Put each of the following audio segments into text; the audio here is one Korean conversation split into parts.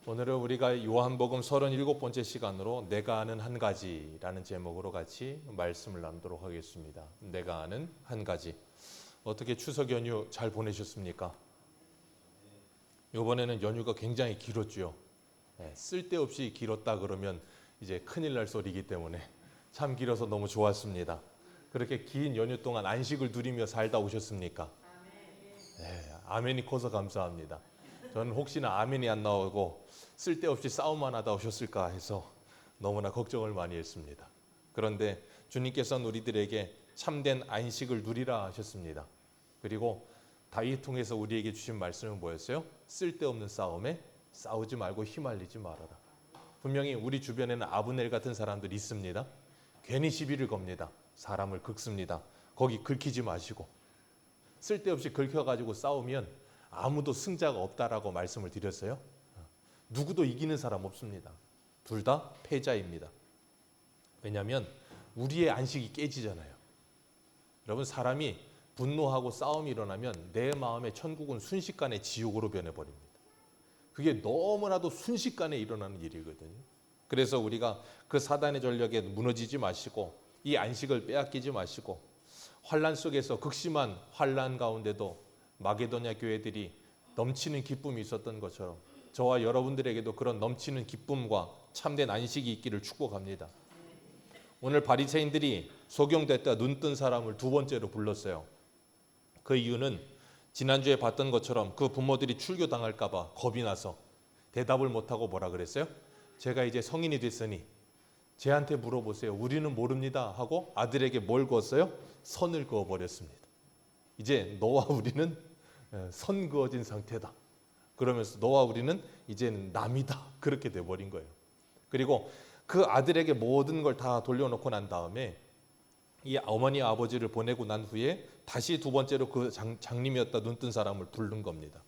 오늘은 우리가 요한복음 37번째 시간으로 내가 아는 한 가지라는 제목으로 같이 말씀을 나누도록 하겠습니다. 내가 아는 한 가지. 어떻게 추석 연휴 잘 보내셨습니까? 이번에는 연휴가 굉장히 길었죠. 쓸데없이 길었다 그러면 이제 큰일 날 소리이기 때문에 참 길어서 너무 좋았습니다. 그렇게 긴 연휴 동안 안식을 누리며 살다 오셨습니까? 아멘이 커서 감사합니다. 저는 혹시나 아멘이 안 나오고 쓸데없이 싸움만 하다 오셨을까 해서 너무나 걱정을 많이 했습니다. 그런데 주님께서는 우리들에게 참된 안식을 누리라 하셨습니다. 그리고 다윗 통해서 우리에게 주신 말씀은 뭐였어요? 쓸데없는 싸움에 싸우지 말고 휘말리지 말아라. 분명히 우리 주변에는 아브넬 같은 사람들이 있습니다. 괜히 시비를 겁니다. 사람을 긁습니다. 거기 긁히지 마시고 쓸데없이 긁혀가지고 싸우면 아무도 승자가 없다라고 말씀을 드렸어요. 누구도 이기는 사람 없습니다. 둘 다 패자입니다. 왜냐하면 우리의 안식이 깨지잖아요. 여러분, 사람이 분노하고 싸움이 일어나면 내 마음의 천국은 순식간에 지옥으로 변해버립니다. 그게 너무나도 순식간에 일어나는 일이거든요. 그래서 우리가 그 사단의 전략에 무너지지 마시고 이 안식을 빼앗기지 마시고 환난 속에서 극심한 환난 가운데도 마게도냐 교회들이 넘치는 기쁨이 있었던 것처럼 저와 여러분들에게도 그런 넘치는 기쁨과 참된 안식이 있기를 축복합니다. 오늘 바리새인들이 소경됐다 눈 뜬 사람을 두 번째로 불렀어요. 그 이유는 지난주에 봤던 것처럼 그 부모들이 출교당할까 봐 겁이 나서 대답을 못하고 뭐라 그랬어요? 제가 이제 성인이 됐으니 쟤한테 물어보세요. 우리는 모릅니다 하고 아들에게 뭘 그었어요? 선을 그어버렸습니다. 이제 너와 우리는 선 그어진 상태다. 그러면서 너와 우리는 이제는 남이다. 그렇게 돼버린 거예요. 그리고 그 아들에게 모든 걸 다 돌려놓고 난 다음에 이 어머니 아버지를 보내고 난 후에 다시 두 번째로 그 장님이었다 눈 뜬 사람을 부른 겁니다.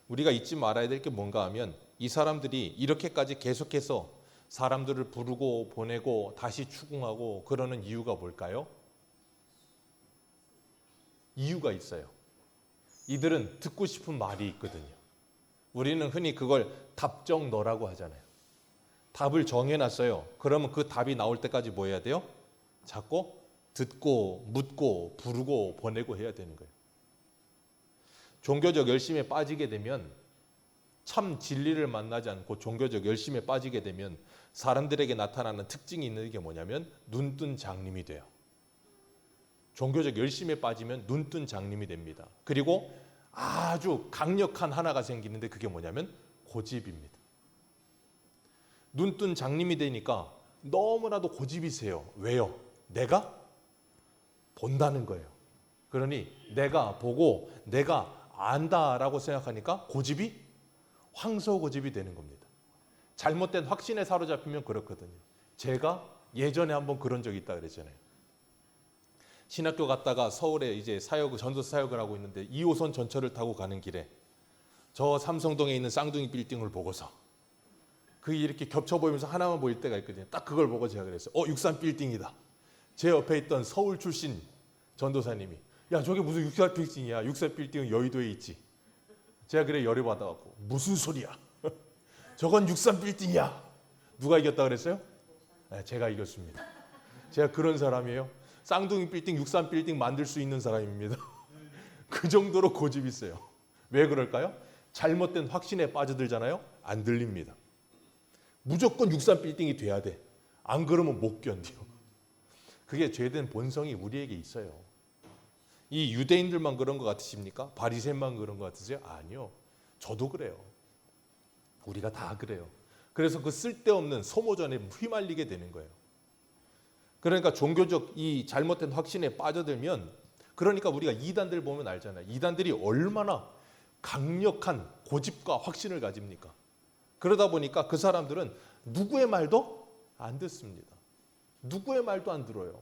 우리가 잊지 말아야 될 게 뭔가 하면 이 사람들이 이렇게까지 계속해서 사람들을 부르고 보내고 다시 추궁하고 그러는 이유가 뭘까요? 이유가 있어요. 이들은 듣고 싶은 말이 있거든요. 우리는 흔히 그걸 답정너라고 하잖아요. 답을 정해놨어요. 그러면 그 답이 나올 때까지 뭐 해야 돼요? 자꾸 듣고 묻고 부르고 보내고 해야 되는 거예요. 종교적 열심에 빠지게 되면 참 진리를 만나지 않고 종교적 열심에 빠지게 되면 사람들에게 나타나는 특징이 있는 게 뭐냐면 눈뜬 장님이 돼요. 종교적 열심에 빠지면 눈뜬 장님이 됩니다. 그리고 아주 강력한 하나가 생기는데 그게 뭐냐면 고집입니다. 눈뜬 장님이 되니까 너무나도 고집이 세요. 왜요? 내가 본다는 거예요. 그러니 내가 보고 내가 안다라고 생각하니까 고집이 황소 고집이 되는 겁니다. 잘못된 확신에 사로잡히면 그렇거든요. 제가 예전에 한번 그런 적이 있다 그랬잖아요. 신학교 갔다가 서울에 이제 전도 사역을 하고 있는데 2호선 전철을 타고 가는 길에 저 삼성동에 있는 쌍둥이 빌딩을 보고서 그게 이렇게 겹쳐 보이면서 하나만 보일 때가 있거든요. 딱 그걸 보고 제가 그랬어요. 63 빌딩이다. 제 옆에 있던 서울 출신 전도사님이 야 저게 무슨 63 빌딩이야. 63 빌딩은 여의도에 있지. 제가 그래 열이 받아갖고 무슨 소리야. 저건 63 빌딩이야. 누가 이겼다 그랬어요? 네, 제가 이겼습니다. 제가 그런 사람이에요. 쌍둥이 빌딩, 63 빌딩 만들 수 있는 사람입니다. 그 정도로 고집이 있어요. 왜 그럴까요? 잘못된 확신에 빠져들잖아요. 안 들립니다. 무조건 63 빌딩이 돼야 돼. 안 그러면 못 견뎌. 그게 죄된 본성이 우리에게 있어요. 이 유대인들만 그런 것 같으십니까? 바리새인만 그런 것 같으세요? 아니요. 저도 그래요. 우리가 다 그래요. 그래서 그 쓸데없는 소모전에 휘말리게 되는 거예요. 그러니까 종교적 이 잘못된 확신에 빠져들면 그러니까 우리가 이단들 보면 알잖아요. 이단들이 얼마나 강력한 고집과 확신을 가집니까? 그러다 보니까 그 사람들은 누구의 말도 안 듣습니다. 누구의 말도 안 들어요.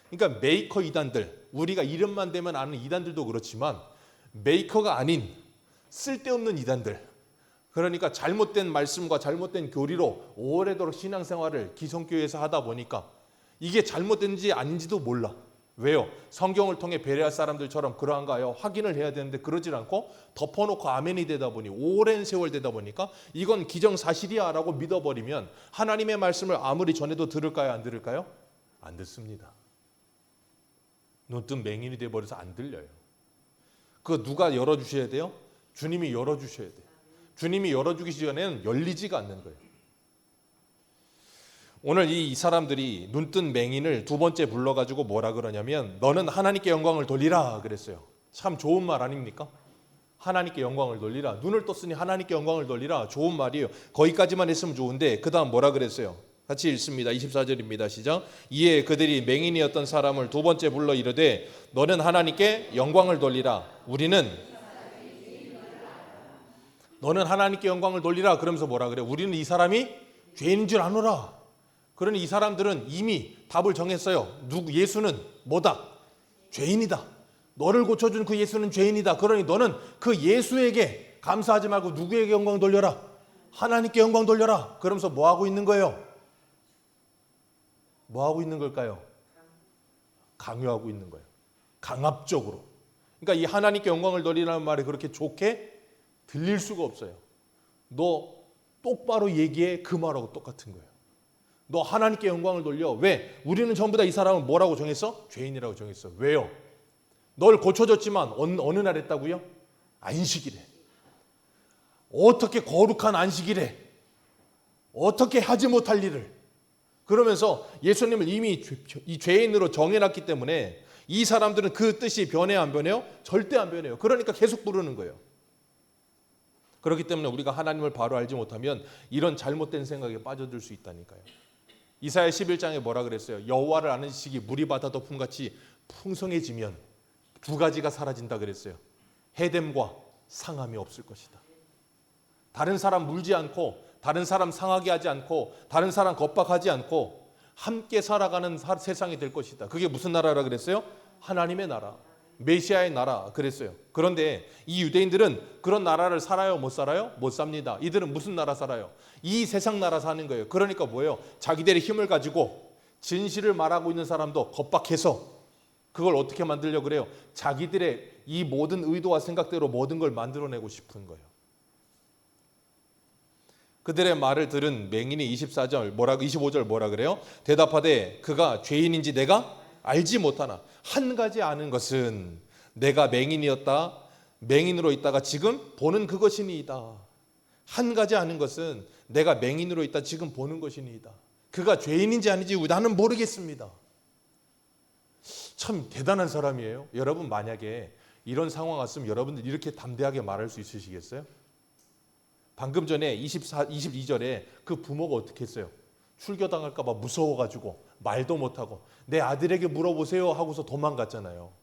그러니까 메이커 이단들, 우리가 이름만 대면 아는 이단들도 그렇지만 메이커가 아닌 쓸데없는 이단들, 그러니까 잘못된 말씀과 잘못된 교리로 오래도록 신앙생활을 기성교회에서 하다 보니까 이게 잘못된지 아닌지도 몰라. 왜요? 성경을 통해 배려할 사람들처럼 그러한가요? 확인을 해야 되는데 그러질 않고 덮어놓고 아멘이 되다 보니 오랜 세월 되다 보니까 이건 기정사실이야 라고 믿어버리면 하나님의 말씀을 아무리 전해도 들을까요? 안 들을까요? 안 듣습니다. 눈뜬 맹인이 돼버려서 안 들려요. 그거 누가 열어주셔야 돼요? 주님이 열어주셔야 돼요. 주님이 열어주기 전에는 열리지가 않는 거예요. 오늘 이 사람들이 눈뜬 맹인을 두 번째 불러가지고 뭐라 그러냐면 너는 하나님께 영광을 돌리라 그랬어요. 참 좋은 말 아닙니까? 하나님께 영광을 돌리라. 눈을 떴으니 하나님께 영광을 돌리라. 좋은 말이에요. 거기까지만 했으면 좋은데 그 다음 뭐라 그랬어요? 같이 읽습니다. 24절입니다. 시작. 이에 그들이 맹인이었던 사람을 두 번째 불러 이르되 너는 하나님께 영광을 돌리라. 너는 하나님께 영광을 돌리라. 그러면서 뭐라 그래요? 우리는 이 사람이 죄인인 줄 아노라. 그러니 이 사람들은 이미 답을 정했어요. 예수는 뭐다? 죄인이다. 너를 고쳐준 그 예수는 죄인이다. 그러니 너는 그 예수에게 감사하지 말고 누구에게 영광 돌려라? 하나님께 영광 돌려라. 그러면서 뭐 하고 있는 거예요? 뭐 하고 있는 걸까요? 강요하고 있는 거예요. 강압적으로. 그러니까 이 하나님께 영광을 돌리라는 말이 그렇게 좋게 들릴 수가 없어요. 너 똑바로 얘기해. 그 말하고 똑같은 거예요. 너 하나님께 영광을 돌려. 왜? 우리는 전부 다 이 사람을 뭐라고 정했어? 죄인이라고 정했어. 왜요? 널 고쳐줬지만 어느 날 했다고요? 안식일에. 어떻게 거룩한 안식일에 어떻게 하지 못할 일을. 그러면서 예수님을 이미 이 죄인으로 정해놨기 때문에 이 사람들은 그 뜻이 변해요 안 변해요? 절대 안 변해요. 그러니까 계속 부르는 거예요. 그렇기 때문에 우리가 하나님을 바로 알지 못하면 이런 잘못된 생각에 빠져들 수 있다니까요. 이사야 11장에 뭐라 그랬어요? 여호와를 아는 지식이 물이 바다 덮음같이 풍성해지면 두 가지가 사라진다 그랬어요. 해됨과 상함이 없을 것이다. 다른 사람 물지 않고 다른 사람 상하게 하지 않고 다른 사람 겁박하지 않고 함께 살아가는 세상이 될 것이다. 그게 무슨 나라라 그랬어요? 하나님의 나라. 메시아의 나라 그랬어요. 그런데 이 유대인들은 그런 나라를 살아요? 못 살아요? 못 삽니다. 이들은 무슨 나라 살아요? 이 세상 나라 사는 거예요. 그러니까 뭐예요? 자기들의 힘을 가지고 진실을 말하고 있는 사람도 겁박해서 그걸 어떻게 만들려고 그래요? 자기들의 이 모든 의도와 생각대로 모든 걸 만들어내고 싶은 거예요. 그들의 말을 들은 맹인이 25절 뭐라 그래요? 대답하되 그가 죄인인지 내가 알지 못하나 한 가지 아는 것은 내가 맹인으로 있다가 지금 보는 그것이니이다. 한 가지 아는 것은 내가 맹인으로 있다 지금 보는 것이니이다. 그가 죄인인지 아닌지 나는 모르겠습니다. 참 대단한 사람이에요. 여러분 만약에 이런 상황 왔으면 여러분들 이렇게 담대하게 말할 수 있으시겠어요? 방금 전에 22절에 그 부모가 어떻게 했어요? 출교당할까 봐 무서워가지고 말도 못하고 내 아들에게 물어보세요 하고서 도망갔잖아요.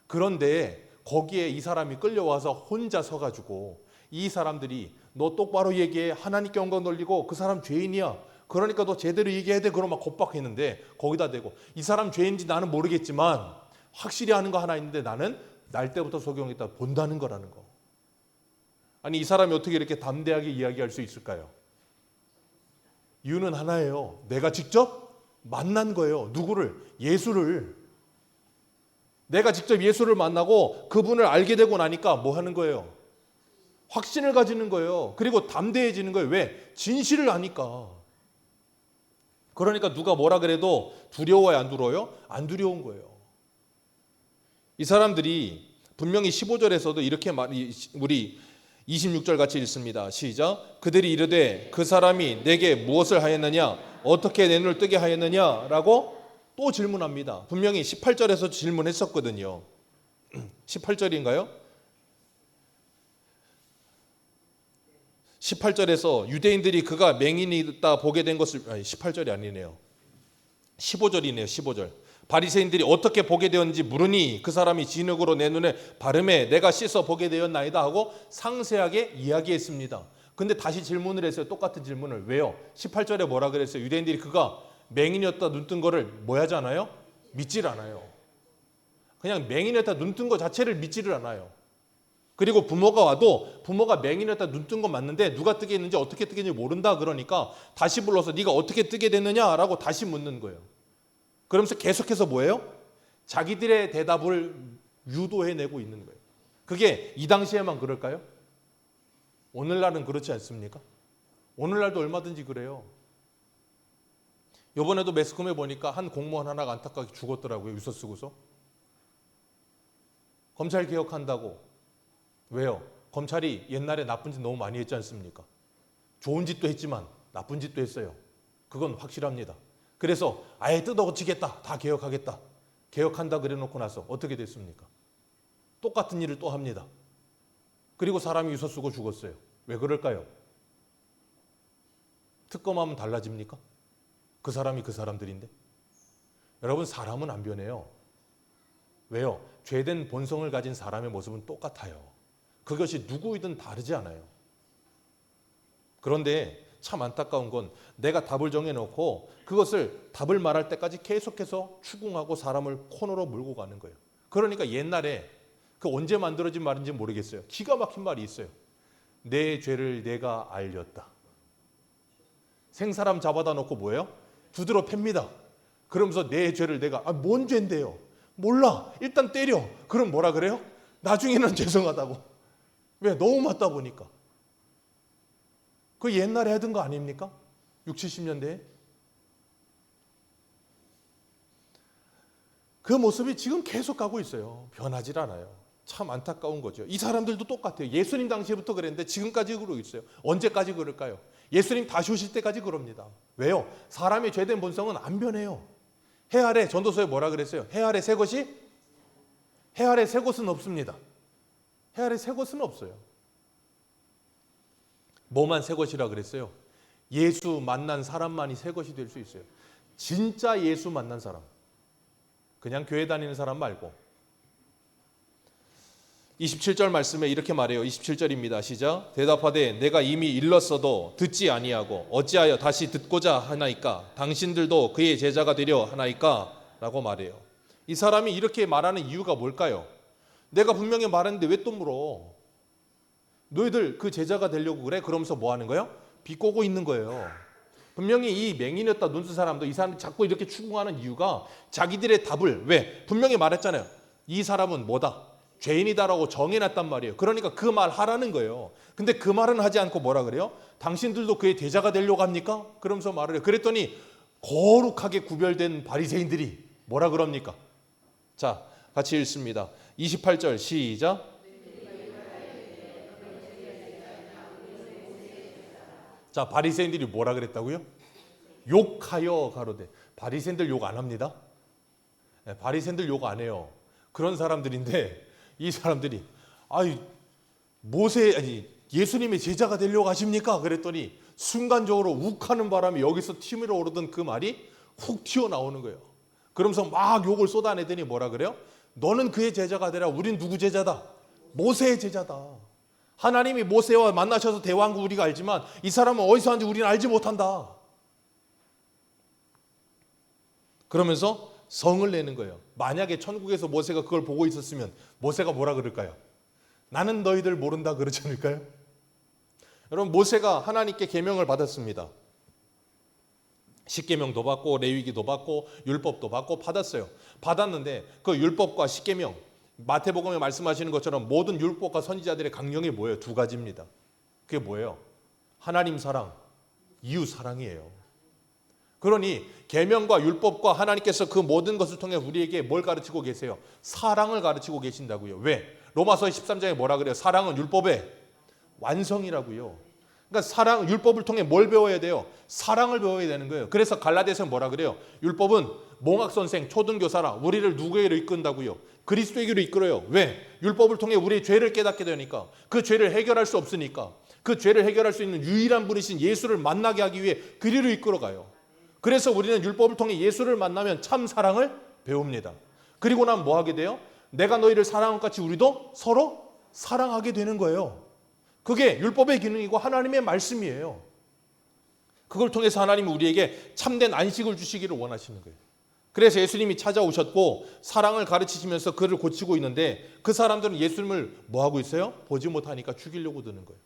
그런데 거기에 이 사람이 끌려와서 혼자 서가지고 이 사람들이 너 똑바로 얘기해. 하나님께 영광 돌리고 그 사람 죄인이야. 그러니까 너 제대로 얘기해야 돼. 그러면 겁박했는데 거기다 대고 이 사람 죄인인지 나는 모르겠지만 확실히 아는 거 하나 있는데 나는 날 때부터 소경했다 본다는 거라는 거. 아니 이 사람이 어떻게 이렇게 담대하게 이야기할 수 있을까요? 이유는 하나예요. 내가 직접 만난 거예요. 누구를? 예수를. 내가 직접 예수를 만나고 그분을 알게 되고 나니까 뭐 하는 거예요? 확신을 가지는 거예요. 그리고 담대해지는 거예요. 왜? 진실을 아니까. 그러니까 누가 뭐라 그래도 두려워요, 안 두려워요? 안 두려운 거예요. 이 사람들이 분명히 15절에서도 이렇게 우리 26절 같이 읽습니다. 시작. 그들이 이르되 그 사람이 내게 무엇을 하였느냐? 어떻게 내 눈을 뜨게 하였느냐? 라고 또 질문합니다. 분명히 18절에서 질문했었거든요. 18절인가요? 18절에서 유대인들이 그가 맹인이다 보게 된 것을 18절이 아니네요. 15절이네요. 15절. 바리새인들이 어떻게 보게 되었는지 물으니 그 사람이 진흙으로 내 눈에 바르매 내가 씻어 보게 되었나이다 하고 상세하게 이야기했습니다. 근데 다시 질문을 했어요. 똑같은 질문을. 왜요? 18절에 뭐라 그랬어요? 유대인들이 그가 맹인이었다 눈 뜬 거를 뭐 하지 않아요? 믿질 않아요. 그냥 맹인이었다 눈 뜬 거 자체를 믿지를 않아요. 그리고 부모가 와도 부모가 맹인이었다 눈 뜬 건 맞는데 누가 뜨게 했는지 어떻게 뜨게 했는지 모른다 그러니까 다시 불러서 네가 어떻게 뜨게 됐느냐라고 다시 묻는 거예요. 그러면서 계속해서 뭐예요? 자기들의 대답을 유도해내고 있는 거예요. 그게 이 당시에만 그럴까요? 오늘날은 그렇지 않습니까? 오늘날도 얼마든지 그래요. 이번에도 매스컴에 보니까 한 공무원 하나가 안타깝게 죽었더라고요. 유서 쓰고서. 검찰 개혁한다고. 왜요? 검찰이 옛날에 나쁜 짓 너무 많이 했지 않습니까? 좋은 짓도 했지만 나쁜 짓도 했어요. 그건 확실합니다. 그래서 아예 뜯어고치겠다. 다 개혁하겠다. 개혁한다 그래놓고 나서 어떻게 됐습니까? 똑같은 일을 또 합니다. 그리고 사람이 유서 쓰고 죽었어요. 왜 그럴까요? 특검하면 달라집니까? 그 사람이 그 사람들인데. 여러분, 사람은 안 변해요. 왜요? 죄된 본성을 가진 사람의 모습은 똑같아요. 그것이 누구이든 다르지 않아요. 그런데 참 안타까운 건 내가 답을 정해놓고 그것을 답을 말할 때까지 계속해서 추궁하고 사람을 코너로 몰고 가는 거예요. 그러니까 옛날에 그 언제 만들어진 말인지 모르겠어요. 기가 막힌 말이 있어요. 내 죄를 내가 알렸다. 생사람 잡아다 놓고 뭐예요? 두드러 팹니다. 그러면서 내 죄를 내가 뭔 죄인데요? 몰라. 일단 때려. 그럼 뭐라 그래요? 나중에는 죄송하다고. 왜? 너무 맞다 보니까. 그 옛날에 하던 거 아닙니까? 60, 70년대에. 그 모습이 지금 계속 가고 있어요. 변하질 않아요. 참 안타까운 거죠. 이 사람들도 똑같아요. 예수님 당시부터 그랬는데 지금까지 그러고 있어요. 언제까지 그럴까요? 예수님 다시 오실 때까지 그럽니다. 왜요? 사람의 죄된 본성은 안 변해요. 해 아래 전도서에 뭐라 그랬어요? 해 아래 새 것이? 해 아래 새 것은 없습니다. 해 아래 새 것은 없어요. 뭐만 새 것이라 그랬어요? 예수 만난 사람만이 새 것이 될 수 있어요. 진짜 예수 만난 사람. 그냥 교회 다니는 사람 말고. 27절 말씀에 이렇게 말해요. 27절입니다. 시작. 대답하되 내가 이미 일렀어도 듣지 아니하고 어찌하여 다시 듣고자 하나이까? 당신들도 그의 제자가 되려 하나이까? 라고 말해요. 이 사람이 이렇게 말하는 이유가 뭘까요? 내가 분명히 말했는데 왜 또 물어? 너희들 그 제자가 되려고 그래? 그러면서 뭐 하는 거예요? 비꼬고 있는 거예요. 분명히 이 맹인이었다 눈 쓴 사람도 이 사람이 자꾸 이렇게 추궁하는 이유가 자기들의 답을 왜? 분명히 말했잖아요. 이 사람은 뭐다? 죄인이다라고 정해놨단 말이에요. 그러니까 그 말 하라는 거예요. 근데 그 말은 하지 않고 뭐라 그래요? 당신들도 그의 제자가 되려고 합니까? 그러면서 말을 해요. 그랬더니 거룩하게 구별된 바리새인들이 뭐라 그럽니까? 자, 같이 읽습니다. 28절 시작. 자, 바리새인들이 뭐라 그랬다고요? 욕하여 가로되. 바리새인들 욕 안 합니다. 바리새인들 욕 안 해요. 그런 사람들인데 이 사람들이 예수님의 제자가 되려고 하십니까? 그랬더니 순간적으로 욱하는 바람에 여기서 튀밀어 오르던 그 말이 훅 튀어나오는 거예요. 그러면서 막 욕을 쏟아내더니 뭐라 그래요? 너는 그의 제자가 되라. 우린 누구 제자다? 모세의 제자다. 하나님이 모세와 만나셔서 대화한 거 우리가 알지만 이 사람은 어디서 왔는지 우리는 알지 못한다. 그러면서 성을 내는 거예요. 만약에 천국에서 모세가 그걸 보고 있었으면 모세가 뭐라 그럴까요? 나는 너희들 모른다 그러지 않을까요? 여러분, 모세가 하나님께 계명을 받았습니다. 십계명도 받고 레위기도 받고 율법도 받고 받았어요. 받았는데 그 율법과 십계명, 마태복음에 말씀하시는 것처럼 모든 율법과 선지자들의 강령이 뭐예요? 두 가지입니다. 그게 뭐예요? 하나님 사랑, 이웃 사랑이에요. 그러니 계명과 율법과 하나님께서 그 모든 것을 통해 우리에게 뭘 가르치고 계세요? 사랑을 가르치고 계신다고요. 왜? 로마서 13장에 뭐라 그래요? 사랑은 율법의 완성이라고요. 그러니까 율법을 통해 뭘 배워야 돼요? 사랑을 배워야 되는 거예요. 그래서 갈라디아서는 뭐라 그래요? 율법은 몽학선생, 초등교사라 우리를 누구에게로 이끈다고요? 그리스도에게로 이끌어요. 왜? 율법을 통해 우리의 죄를 깨닫게 되니까. 그 죄를 해결할 수 없으니까. 그 죄를 해결할 수 있는 유일한 분이신 예수를 만나게 하기 위해 그리로 이끌어가요. 그래서 우리는 율법을 통해 예수를 만나면 참 사랑을 배웁니다. 그리고 나면 뭐 하게 돼요? 내가 너희를 사랑한 것 같이 우리도 서로 사랑하게 되는 거예요. 그게 율법의 기능이고 하나님의 말씀이에요. 그걸 통해서 하나님이 우리에게 참된 안식을 주시기를 원하시는 거예요. 그래서 예수님이 찾아오셨고 사랑을 가르치시면서 그를 고치고 있는데 그 사람들은 예수님을 뭐 하고 있어요? 보지 못하니까 죽이려고 드는 거예요.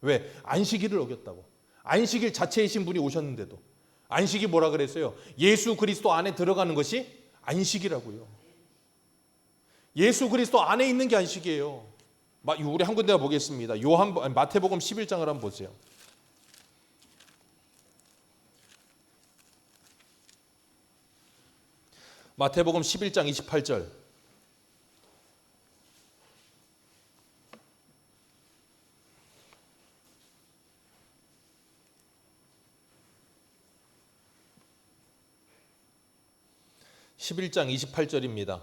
왜? 안식일을 어겼다고. 안식일 자체이신 분이 오셨는데도. 안식이 뭐라 그랬어요? 예수 그리스도 안에 들어가는 것이 안식이라고요. 예수 그리스도 안에 있는 게 안식이에요. 우리 한 군데 보겠습니다. 마태복음 11장을 한번 보세요. 마태복음 11장 28절. (11장 28절입니다)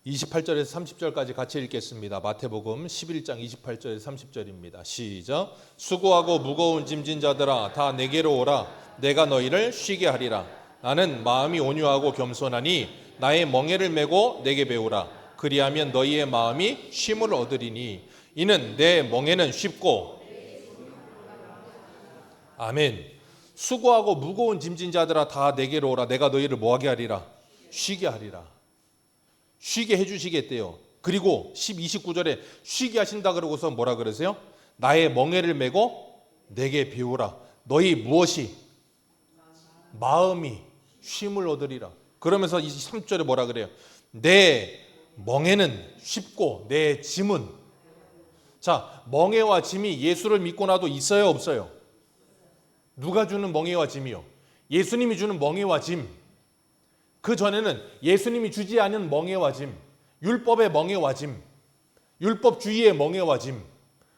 28절에서 30절까지 같이 읽겠습니다. 마태복음 11장 28절에서 30절입니다. 시작. 수고하고 무거운 짐진 자들아 다 내게로 오라. 내가 너희를 쉬게 하리라. 나는 마음이 온유하고 겸손하니 나의 멍에를 메고 내게 배우라. 그리하면 너희의 마음이 쉼을 얻으리니 이는 내 멍에는 쉽고. 아멘. 수고하고 무거운 짐진 자들아 다 내게로 오라. 내가 너희를 뭐하게 하리라? 쉬게 하리라. 쉬게 해주시겠대요. 그리고 29절에 쉬게 하신다 그러고서 뭐라 그러세요? 나의 멍에를 메고 내게 배우라. 너희 무엇이? 마음이 쉼을 얻으리라. 그러면서 23절에 뭐라 그래요? 내 멍에는 쉽고 내 짐은. 자, 멍에와 짐이 예수를 믿고 나도 있어요, 없어요? 누가 주는 멍에와 짐이요? 예수님이 주는 멍에와 짐. 그 전에는 예수님이 주지 않은 멍에와 짐, 율법의 멍에와 짐, 율법주의의 멍에와 짐,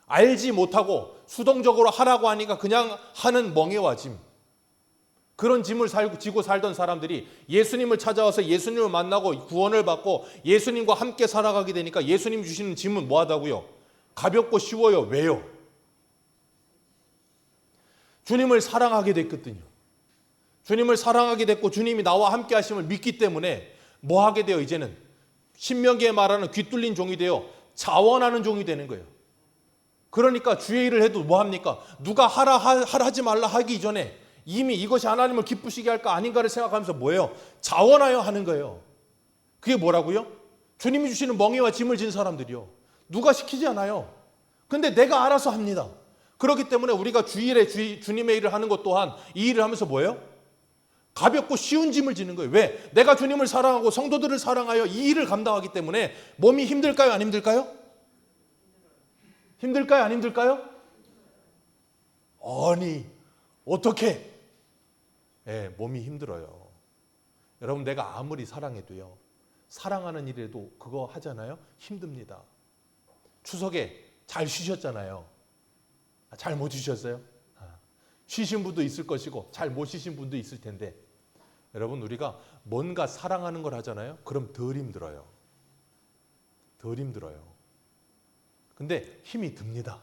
알지 못하고 수동적으로 하라고 하니까 그냥 하는 멍에와 짐, 그런 짐을 지고 살던 사람들이 예수님을 찾아와서 예수님을 만나고 구원을 받고 예수님과 함께 살아가게 되니까 예수님 주시는 짐은 뭐하다고요? 가볍고 쉬워요. 왜요? 주님을 사랑하게 됐거든요. 주님을 사랑하게 됐고 주님이 나와 함께 하심을 믿기 때문에 뭐 하게 돼요? 이제는 신명기에 말하는 귀 뚫린 종이 되어 자원하는 종이 되는 거예요. 그러니까 주의 일을 해도 뭐 합니까? 누가 하라 하지 말라 하기 전에 이미 이것이 하나님을 기쁘시게 할까 아닌가를 생각하면서 뭐예요? 자원하여 하는 거예요. 그게 뭐라고요? 주님이 주시는 멍에와 짐을 진 사람들이요. 누가 시키지 않아요. 근데 내가 알아서 합니다. 그렇기 때문에 우리가 주일에 주님의 일을 하는 것 또한 이 일을 하면서 뭐예요? 가볍고 쉬운 짐을 지는 거예요. 왜? 내가 주님을 사랑하고 성도들을 사랑하여 이 일을 감당하기 때문에 몸이 힘들까요? 안 힘들까요? 힘들까요? 안 힘들까요? 아니, 어떻게? 몸이 힘들어요. 여러분, 내가 아무리 사랑해도요, 사랑하는 일에도 그거 하잖아요? 힘듭니다. 추석에 잘 쉬셨잖아요. 잘 못 쉬셨어요? 쉬신 분도 있을 것이고 잘 못 쉬신 분도 있을 텐데, 여러분, 우리가 뭔가 사랑하는 걸 하잖아요? 그럼 덜 힘들어요. 덜 힘들어요. 근데 힘이 듭니다.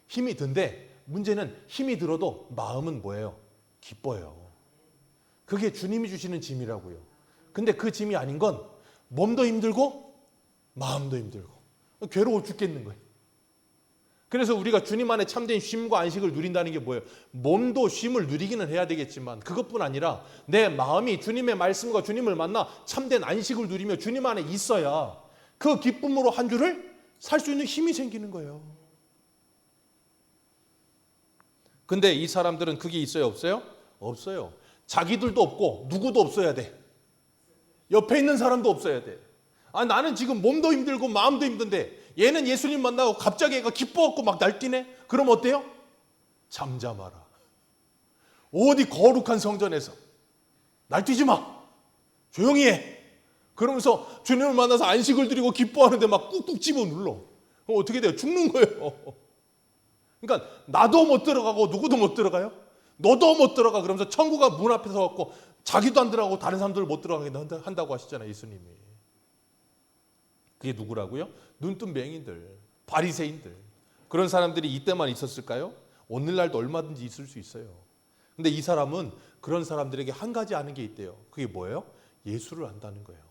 힘이 든데 문제는 힘이 들어도 마음은 뭐예요? 기뻐요. 그게 주님이 주시는 짐이라고요. 근데 그 짐이 아닌 건 몸도 힘들고 마음도 힘들고 괴로워 죽겠는 거예요. 그래서 우리가 주님 안에 참된 쉼과 안식을 누린다는 게 뭐예요? 몸도 쉼을 누리기는 해야 되겠지만 그것뿐 아니라 내 마음이 주님의 말씀과 주님을 만나 참된 안식을 누리며 주님 안에 있어야 그 기쁨으로 한 주를 살 수 있는 힘이 생기는 거예요. 근데 이 사람들은 그게 있어요, 없어요? 없어요. 자기들도 없고 누구도 없어야 돼. 옆에 있는 사람도 없어야 돼. 나는 지금 몸도 힘들고 마음도 힘든데 얘는 예수님 만나고 갑자기 애가 기뻐갖고 막 날뛰네? 그럼 어때요? 잠잠하라. 어디 거룩한 성전에서 날뛰지 마. 조용히 해. 그러면서 주님을 만나서 안식을 드리고 기뻐하는데 막 꾹꾹 집어 눌러. 그럼 어떻게 돼요? 죽는 거예요. 그러니까 나도 못 들어가고 누구도 못 들어가요. 너도 못 들어가. 그러면서 천국가 문 앞에 서갖고 자기도 안 들어가고 다른 사람들 못 들어가게 한다고 하시잖아요, 예수님이. 그게 누구라고요? 눈뜬 맹인들, 바리새인들. 그런 사람들이 이때만 있었을까요? 오늘날도 얼마든지 있을 수 있어요. 근데 이 사람은 그런 사람들에게 한 가지 아는 게 있대요. 그게 뭐예요? 예수를 안다는 거예요.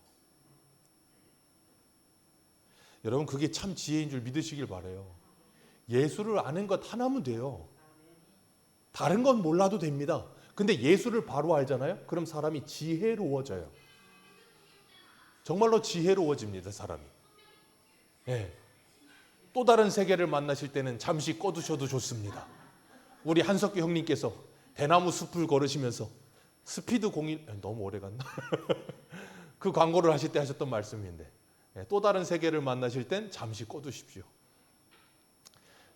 여러분, 그게 참 지혜인 줄 믿으시길 바라요. 예수를 아는 것 하나면 돼요. 다른 건 몰라도 됩니다. 근데 예수를 바로 알잖아요? 그럼 사람이 지혜로워져요. 정말로 지혜로워집니다, 사람이. 또 다른 세계를 만나실 때는 잠시 꺼두셔도 좋습니다. 우리 한석규 형님께서 대나무 숲을 걸으시면서 스피드 공인 너무 오래 갔나? 그 광고를 하실 때 하셨던 말씀인데, 또 다른 세계를 만나실 땐 잠시 꺼두십시오.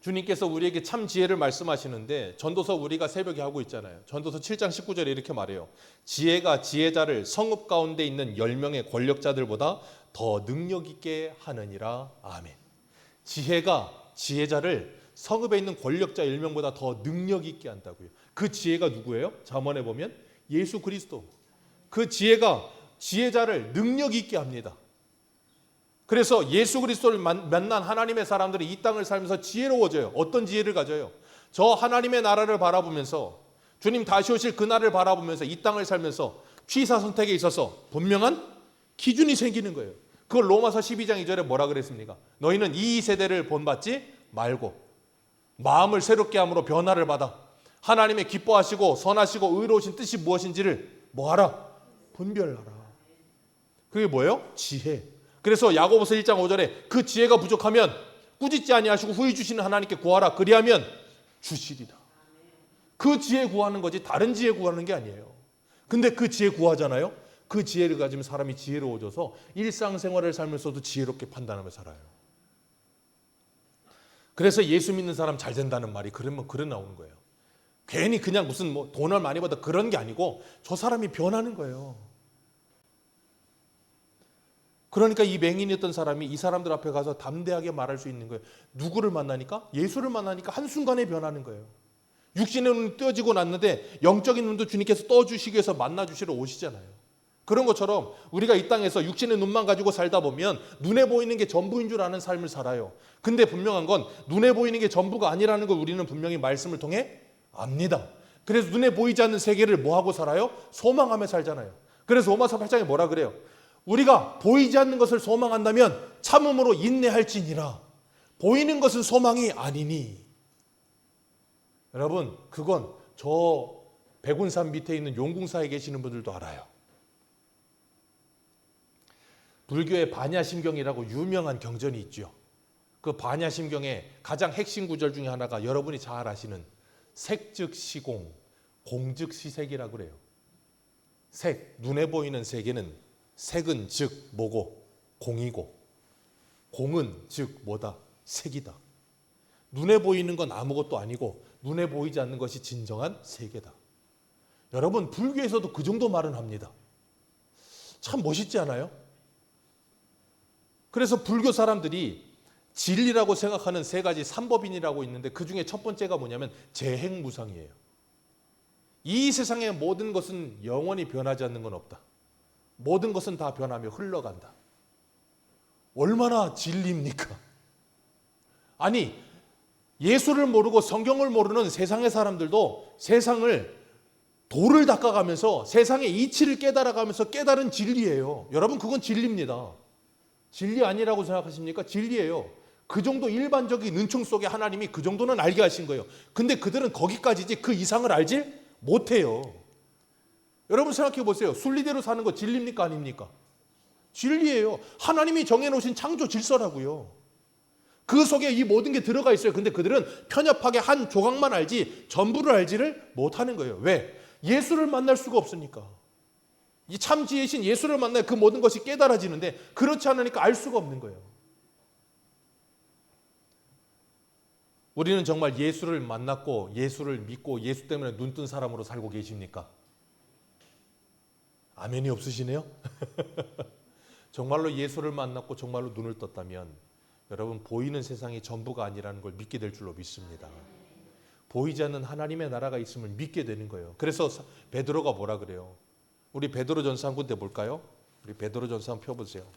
주님께서 우리에게 참 지혜를 말씀하시는데, 전도서 우리가 새벽에 하고 있잖아요. 전도서 7장 19절에 이렇게 말해요. 지혜가 지혜자를 성읍 가운데 있는 10명의 권력자들보다 더 능력 있게 하느니라. 아멘. 지혜가 지혜자를 성읍에 있는 권력자 10명보다 더 능력 있게 한다고요. 그 지혜가 누구예요? 잠언에 보면 예수 그리스도. 그 지혜가 지혜자를 능력 있게 합니다. 그래서 예수 그리스도를 만난 하나님의 사람들이 이 땅을 살면서 지혜로워져요. 어떤 지혜를 가져요? 저 하나님의 나라를 바라보면서, 주님 다시 오실 그날을 바라보면서 이 땅을 살면서 취사 선택에 있어서 분명한 기준이 생기는 거예요. 그걸 로마서 12장 2절에 뭐라 그랬습니까? 너희는 이 세대를 본받지 말고 마음을 새롭게 함으로 변화를 받아 하나님의 기뻐하시고 선하시고 의로우신 뜻이 무엇인지를 뭐하라? 분별하라. 그게 뭐예요? 지혜. 그래서 야고보서 1장 5절에 그 지혜가 부족하면 꾸짖지 아니하시고 후히 주시는 하나님께 구하라. 그리하면 주시리라. 그 지혜 구하는 거지 다른 지혜 구하는 게 아니에요. 근데 그 지혜 구하잖아요. 그 지혜를 가지면 사람이 지혜로워져서 일상생활을 살면서도 지혜롭게 판단하며 살아요. 그래서 예수 믿는 사람 잘 된다는 말이 그러면 그래 나오는 거예요. 괜히 그냥 무슨 뭐 돈을 많이 받아 그런 게 아니고 저 사람이 변하는 거예요. 그러니까 이 맹인이었던 사람이 이 사람들 앞에 가서 담대하게 말할 수 있는 거예요. 누구를 만나니까? 예수를 만나니까 한순간에 변하는 거예요. 육신의 눈이 떠지고 났는데 영적인 눈도 주님께서 떠주시기 위해서 만나주시러 오시잖아요. 그런 것처럼 우리가 이 땅에서 육신의 눈만 가지고 살다 보면 눈에 보이는 게 전부인 줄 아는 삶을 살아요. 근데 분명한 건 눈에 보이는 게 전부가 아니라는 걸 우리는 분명히 말씀을 통해 압니다. 그래서 눈에 보이지 않는 세계를 뭐하고 살아요? 소망하며 살잖아요. 그래서 로마서 8장에 뭐라 그래요? 우리가 보이지 않는 것을 소망한다면 참음으로 인내할지니라. 보이는 것은 소망이 아니니. 여러분, 그건 저 백운산 밑에 있는 용궁사에 계시는 분들도 알아요. 불교의 반야심경이라고 유명한 경전이 있죠. 그 반야심경의 가장 핵심 구절 중에 하나가 여러분이 잘 아시는 색즉 시공, 공즉 시색이라고 그래요. 색, 눈에 보이는 세계는 색은 즉 뭐고 공이고, 공은 즉 뭐다? 색이다. 눈에 보이는 건 아무것도 아니고 눈에 보이지 않는 것이 진정한 세계다. 여러분, 불교에서도 그 정도 말은 합니다. 참 멋있지 않아요? 그래서 불교 사람들이 진리라고 생각하는 세 가지 삼법인이라고 있는데 그 중에 첫 번째가 뭐냐면 재행무상이에요. 이 세상의 모든 것은 영원히 변하지 않는 건 없다. 모든 것은 다 변하며 흘러간다. 얼마나 진리입니까? 아니, 예수를 모르고 성경을 모르는 세상의 사람들도 세상을 돌을 닦아가면서 세상의 이치를 깨달아가면서 깨달은 진리예요. 여러분, 그건 진리입니다. 진리 아니라고 생각하십니까? 진리예요. 그 정도 일반적인 은총 속에 하나님이 그 정도는 알게 하신 거예요. 근데 그들은 거기까지지 그 이상을 알지 못해요. 여러분 생각해 보세요. 순리대로 사는 거 진리입니까? 아닙니까? 진리예요. 하나님이 정해놓으신 창조 질서라고요. 그 속에 이 모든 게 들어가 있어요. 근데 그들은 편협하게 한 조각만 알지 전부를 알지를 못하는 거예요. 왜? 예수를 만날 수가 없으니까. 이 참 지혜신 예수를 만나야 그 모든 것이 깨달아지는데 그렇지 않으니까 알 수가 없는 거예요. 우리는 정말 예수를 만났고 예수를 믿고 예수 때문에 눈뜬 사람으로 살고 계십니까? 아멘이 없으시네요? 정말로 예수를 만났고 정말로 눈을 떴다면 여러분 보이는 세상이 전부가 아니라는 걸 믿게 될 줄로 믿습니다. 보이지 않는 하나님의 나라가 있음을 믿게 되는 거예요. 그래서 베드로가 뭐라 그래요? 우리 베드로전서 한 군데 볼까요? 우리 베드로전서 한번 펴보세요.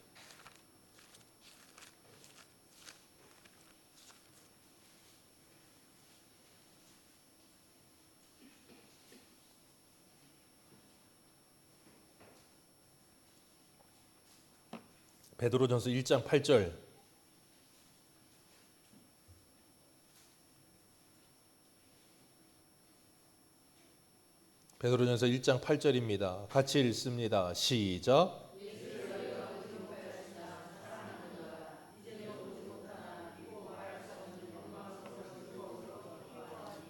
베드로전서 1장 8절. 베드로전서 1장 8절입니다. 같이 읽습니다. 시작.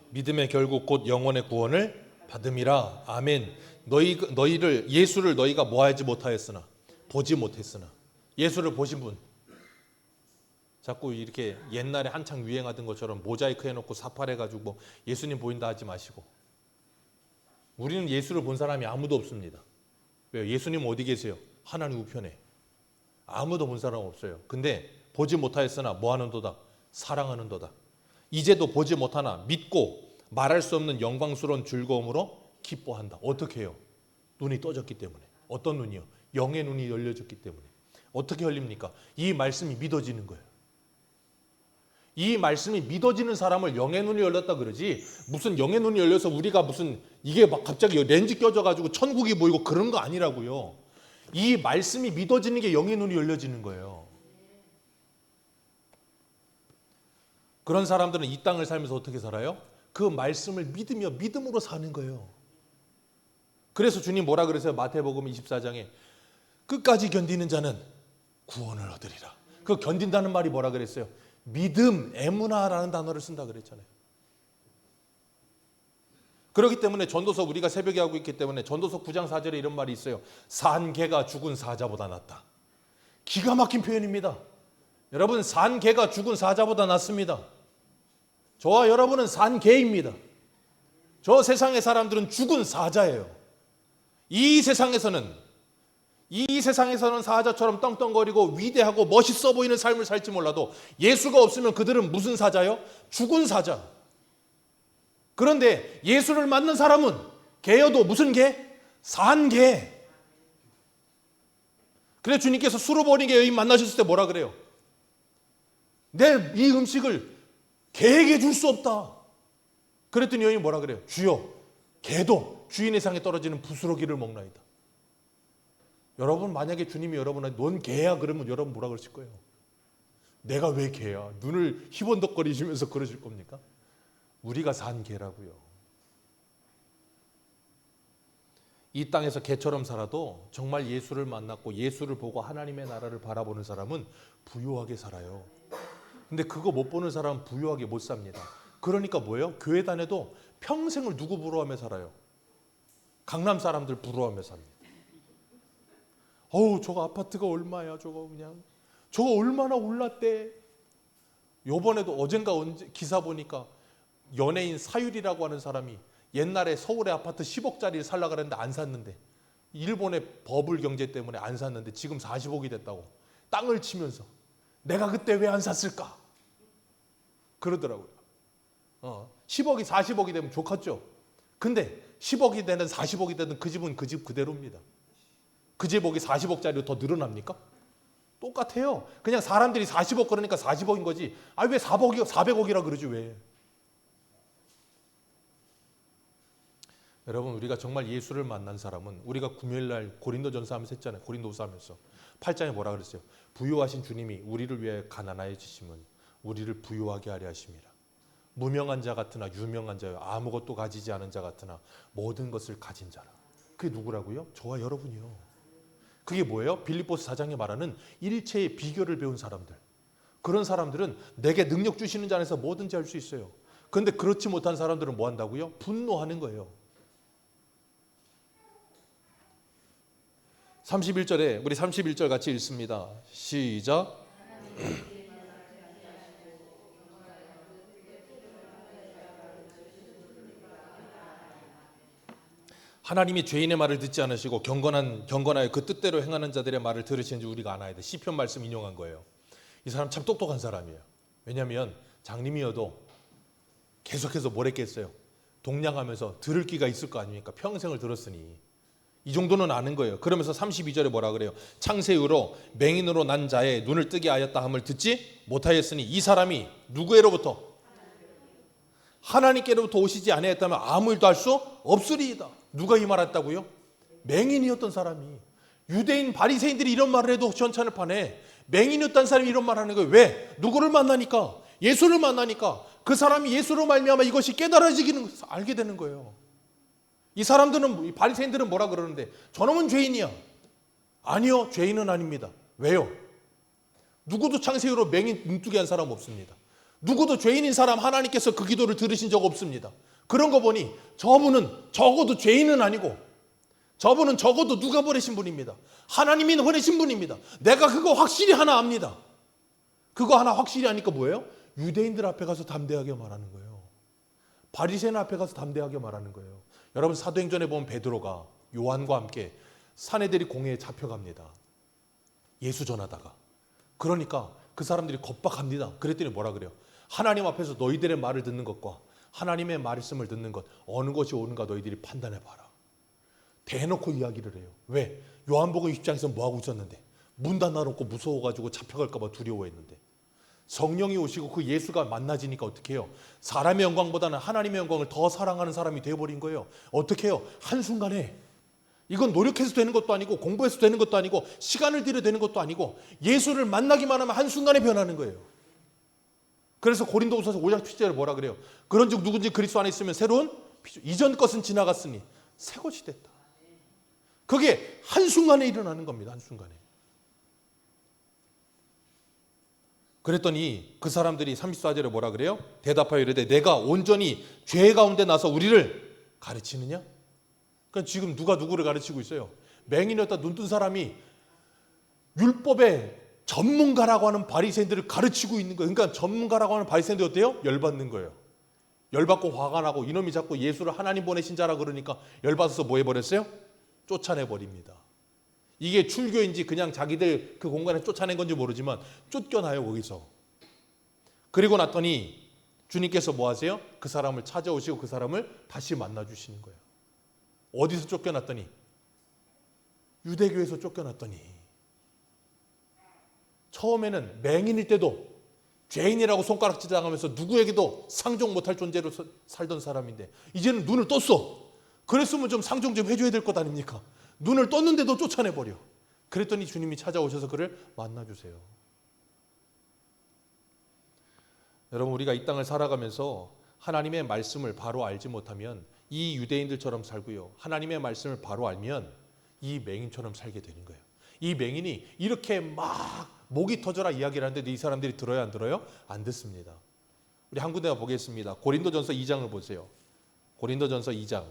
믿음의 결국 곧 영혼의 구원을 받음이라. 아멘. 너희를 예수를 너희가 뭐하지 못하였으나 보지 못했으나. 예수를 보신 분, 자꾸 이렇게 옛날에 한창 유행하던 것처럼 모자이크 해놓고 사팔해가지고 뭐 예수님 보인다 하지 마시고. 우리는 예수를 본 사람이 아무도 없습니다. 왜요? 예수님 어디 계세요? 하나님 우편에. 아무도 본 사람 없어요. 근데 보지 못하였으나 뭐하는도다? 사랑하는도다. 이제도 보지 못하나 믿고 말할 수 없는 영광스러운 즐거움으로 기뻐한다. 어떻게 해요? 눈이 떠졌기 때문에. 어떤 눈이요? 영의 눈이 열려졌기 때문에. 어떻게 열립니까? 이 말씀이 믿어지는 거예요. 이 말씀이 믿어지는 사람을 영의 눈이 열렸다 그러지, 무슨 영의 눈이 열려서 우리가 무슨 이게 막 갑자기 렌즈 껴져가지고 천국이 보이고 그런 거 아니라고요. 이 말씀이 믿어지는 게 영의 눈이 열려지는 거예요. 그런 사람들은 이 땅을 살면서 어떻게 살아요? 그 말씀을 믿으며 믿음으로 사는 거예요. 그래서 주님 뭐라 그러세요? 마태복음 24장에 끝까지 견디는 자는 구원을 얻으리라. 그 견딘다는 말이 뭐라 그랬어요? 믿음, 에무나라는 단어를 쓴다 그랬잖아요. 그렇기 때문에 전도서 우리가 새벽에 하고 있기 때문에 전도서 9장 4절에 이런 말이 있어요. 산 개가 죽은 사자보다 낫다. 기가 막힌 표현입니다. 여러분, 산 개가 죽은 사자보다 낫습니다. 저와 여러분은 산 개입니다. 저 세상의 사람들은 죽은 사자예요. 이 세상에서는 사자처럼 떵떵거리고 위대하고 멋있어 보이는 삶을 살지 몰라도 예수가 없으면 그들은 무슨 사자요? 죽은 사자. 그런데 예수를 만난 사람은 개여도 무슨 개? 산 개. 그래서 주님께서 수로보니게 여인 만나셨을 때 뭐라 그래요? 내 이 음식을 개에게 줄 수 없다. 그랬더니 여인이 뭐라 그래요? 주여, 개도 주인의 상에 떨어지는 부스러기를 먹나이다. 여러분, 만약에 주님이 여러분한테 넌 개야 그러면 여러분 뭐라 그러실 거예요? 내가 왜 개야? 눈을 희번덕거리시면서 그러실 겁니까? 우리가 산 개라고요. 이 땅에서 개처럼 살아도 정말 예수를 만났고 예수를 보고 하나님의 나라를 바라보는 사람은 부유하게 살아요. 근데 그거 못 보는 사람은 부유하게 못 삽니다. 그러니까 뭐예요? 교회 다녀도 평생을 누구 부러워하며 살아요? 강남 사람들 부러워하며 삽니다. 어우, 저거 아파트가 얼마야? 저거 얼마나 올랐대? 요번에도 어젠가 기사 보니까 연예인 사유리라고 하는 사람이 옛날에 서울의 아파트 10억짜리를 살려고 그랬는데 안 샀는데, 일본의 버블 경제 때문에 안 샀는데 지금 40억이 됐다고 땅을 치면서 내가 그때 왜 안 샀을까? 그러더라고요. 10억이 40억이 되면 좋겠죠. 근데 10억이 되든 40억이 되든 그 집은 그 집 그대로입니다. 그 집억이 40억짜리로 더 늘어납니까? 똑같아요. 그냥 사람들이 40억 그러니까 40억인 거지. 아, 왜 400억이라 그러지 왜? 여러분, 우리가 정말 예수를 만난 사람은, 우리가 금요일날 고린도전서 하면서 했잖아요. 고린도후서 하면서 8장에 뭐라 그랬어요? 부유하신 주님이 우리를 위해 가난하여지심은 우리를 부유하게 하려 하심이라. 무명한 자 같으나 유명한 자요, 아무것도 가지지 않은 자 같으나 모든 것을 가진 자라. 그게 누구라고요? 저와 여러분이요. 그게 뭐예요? 빌립보서 4장에 말하는 일체의 비결을 배운 사람들. 그런 사람들은 내게 능력 주시는 자 안에서 뭐든지 할 수 있어요. 그런데 그렇지 못한 사람들은 뭐 한다고요? 분노하는 거예요. 31절에 우리 31절 같이 읽습니다. 시작. 하나님이 죄인의 말을 듣지 않으시고 경건하여 그 뜻대로 행하는 자들의 말을 들으시는지 우리가 알아야 돼. 시편 말씀 인용한 거예요. 이 사람 참 똑똑한 사람이에요. 왜냐하면 장님이어도 계속해서 뭘 했겠어요? 동냥하면서 들을 기가 있을 거 아닙니까? 평생을 들었으니 이 정도는 아는 거예요. 그러면서 32절에 뭐라 그래요? 창세 이후로 맹인으로 난 자의 눈을 뜨게 하였다 함을 듣지 못하였으니 이 사람이 누구로부터? 하나님께로부터 오시지 아니하였다면 아무 일도 할 수 없으리이다. 누가 이 말했다고요? 맹인이었던 사람이. 유대인 바리새인들이 이런 말을 해도 전찬을 파네. 맹인이었던 사람이 이런 말을 하는 거예요. 왜? 누구를 만나니까? 예수를 만나니까 그 사람이 예수로 말미암아 이것이 깨달아지기는 알게 되는 거예요. 이 사람들은, 이 바리새인들은 뭐라 그러는데 저놈은 죄인이야. 아니요, 죄인은 아닙니다. 왜요? 누구도 창세기로 맹인 눈뜨게 한 사람 없습니다. 누구도 죄인인 사람 하나님께서 그 기도를 들으신 적 없습니다. 그런 거 보니 저분은 적어도 죄인은 아니고 저분은 적어도 누가 보내신 분입니다. 하나님이 보내신 분입니다. 내가 그거 확실히 하나 압니다. 그거 하나 확실히 아니까 뭐예요? 유대인들 앞에 가서 담대하게 말하는 거예요. 바리새인 앞에 가서 담대하게 말하는 거예요. 여러분 사도행전에 보면 베드로가 요한과 함께 사내들이 공회에 잡혀갑니다. 예수 전하다가. 그러니까 그 사람들이 겁박합니다. 그랬더니 뭐라 그래요? 하나님 앞에서 너희들의 말을 듣는 것과 하나님의 말씀을 듣는 것 어느 것이 옳은가 너희들이 판단해봐라. 대놓고 이야기를 해요. 왜? 요한복음 20장에서 뭐하고 있었는데? 문 닫아놓고 무서워가지고 잡혀갈까 봐 두려워했는데 성령이 오시고 그 예수가 만나지니까 어떻게 해요? 사람의 영광보다는 하나님의 영광을 더 사랑하는 사람이 되어버린 거예요. 어떻게 해요? 한순간에 이건 노력해서 되는 것도 아니고 공부해서 되는 것도 아니고 시간을 들여 되는 것도 아니고 예수를 만나기만 하면 한순간에 변하는 거예요. 그래서 고린도후서 5장 7절에 뭐라 그래요? 그런즉 누군지 그리스도 안에 있으면 새로운 피조, 이전 것은 지나갔으니 새 것이 됐다. 그게 한순간에 일어나는 겁니다. 한순간에. 그랬더니 그 사람들이 34절에 뭐라 그래요? 대답하여 이르되 내가 온전히 죄 가운데 나서 우리를 가르치느냐? 그러니까 지금 누가 누구를 가르치고 있어요? 맹인이었다 눈뜬 사람이 율법의 전문가라고 하는 바리새인들을 가르치고 있는 거예요. 그러니까 전문가라고 하는 바리새인들이 어때요? 열받는 거예요. 열받고 화가 나고 이놈이 자꾸 예수를 하나님 보내신 자라 그러니까 열받아서 뭐 해버렸어요? 쫓아내버립니다. 이게 출교인지 그냥 자기들 그 공간에 쫓아낸 건지 모르지만 쫓겨나요 거기서. 그리고 났더니 주님께서 뭐 하세요? 그 사람을 찾아오시고 그 사람을 다시 만나주시는 거예요. 어디서 쫓겨났더니? 유대교에서 쫓겨났더니 처음에는 맹인일 때도 죄인이라고 손가락질 당하면서 누구에게도 상종 못할 존재로 살던 사람인데 이제는 눈을 떴어. 그랬으면 좀 상종 좀 해줘야 될 것 아닙니까? 눈을 떴는데도 쫓아내버려. 그랬더니 주님이 찾아오셔서 그를 만나주세요. 여러분 우리가 이 땅을 살아가면서 하나님의 말씀을 바로 알지 못하면 이 유대인들처럼 살고요. 하나님의 말씀을 바로 알면 이 맹인처럼 살게 되는 거예요. 이 맹인이 이렇게 막 목이 터져라 이야기를 하는데 이 사람들이 들어요 안 들어요? 안 듣습니다. 우리 한 군데 보겠습니다. 고린도전서 2장을 보세요. 고린도전서 2장.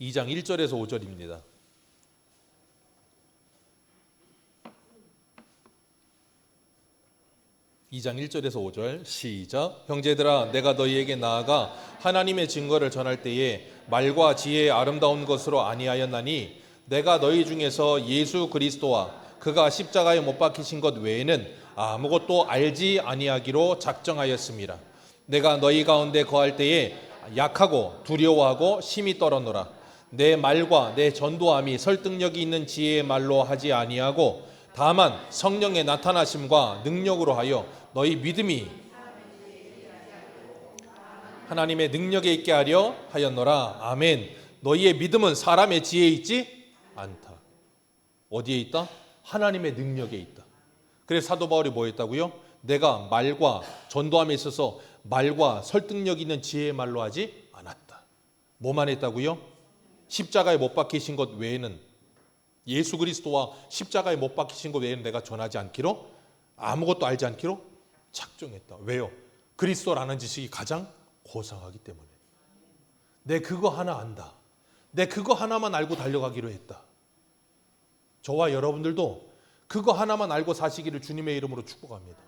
2장 1절에서 5절입니다. 2장 1절에서 5절 시작. 형제들아 내가 너희에게 나아가 하나님의 증거를 전할 때에 말과 지혜의 아름다운 것으로 아니하였나니 내가 너희 중에서 예수 그리스도와 그가 십자가에 못 박히신 것 외에는 아무것도 알지 아니하기로 작정하였습니다. 내가 너희 가운데 거할 때에 약하고 두려워하고 심히 떨었노라. 내 말과 내 전도함이 설득력이 있는 지혜의 말로 하지 아니하고 다만 성령의 나타나심과 능력으로 하여 너희 믿음이 하나님의 능력에 있게 하려 하였노라. 아멘. 너희의 믿음은 사람의 지혜에 있지 않다. 어디에 있다? 하나님의 능력에 있다. 그래서 사도 바울이 뭐 했다고요? 내가 말과 전도함에 있어서 말과 설득력 있는 지혜의 말로 하지 않았다. 뭐만 했다고요? 십자가에 못 박히신 것 외에는 예수 그리스도와 십자가에 못 박히신 것 외에는 내가 전하지 않기로 아무것도 알지 않기로 작정했다. 왜요? 그리스도라는 지식이 가장 고상하기 때문에. 내 그거 하나 안다. 내 그거 하나만 알고 달려가기로 했다. 저와 여러분들도 그거 하나만 알고 사시기를 주님의 이름으로 축복합니다.